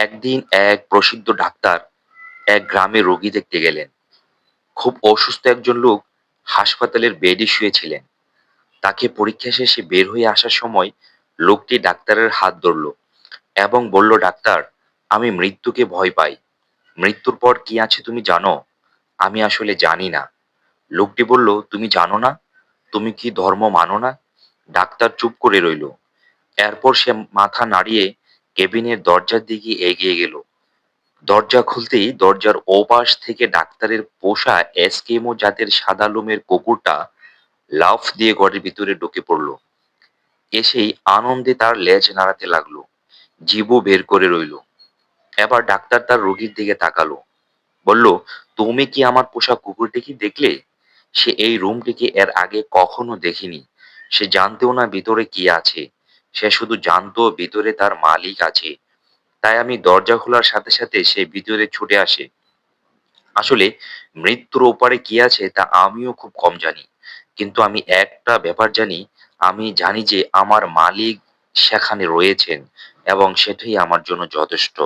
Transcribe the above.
একদিন এক প্রসিদ্ধ ডাক্তার এক গ্রামে রোগী দেখতে গেলেন। খুব অসুস্থ একজন লোক হাসপাতালের বেডে শুয়েছিলেন। তাকে পরীক্ষা শেষে বের হয়ে আসার সময় লোকটি ডাক্তারের হাত ধরল এবং বলল, ডাক্তার, আমি মৃত্যুকে ভয় পাই। মৃত্যুর পর কি আছে তুমি জানো? আমি আসলে জানি না। লোকটি বলল, তুমি জানো না? তুমি কি ধর্ম মানো না? ডাক্তার চুপ করে রইল। এরপর সে মাথা নাড়িয়ে কেবিনের দরজার দিকে এগিয়ে গেল। দরজা খুলতেই দরজার ওপাশ থেকে ডাক্তারের পোষা এস্কিমো জাতের সাদা লোমের কুকুরটা লাফ দিয়ে ঘরের ভিতরে ঢুকে পড়ল। এসেই আনন্দে তার লেজ নাড়াতে লাগলো, জিভও বের করে রইল। এবার ডাক্তার তার রোগীর দিকে তাকালো, বলল, তুমি কি আমার পোষা কুকুরটিকে দেখলে? সে এই রুমটিকে এর আগে কখনো দেখেনি। সে জানতেও না ভিতরে কি আছে। সে শুধু জানতো ভিতরে তার মালিক আছে। তাই আমি দরজা খোলার সাথে সাথে সে ভিতরে ছুটে আসে। আসলে মৃত্যুর ওপারে কি আছে তা আমিও খুব কম জানি। কিন্তু আমি একটা ব্যাপার জানি, আমি জানি যে আমার মালিক সেখানে রয়েছেন এবং সেটাই আমার জন্য যথেষ্ট।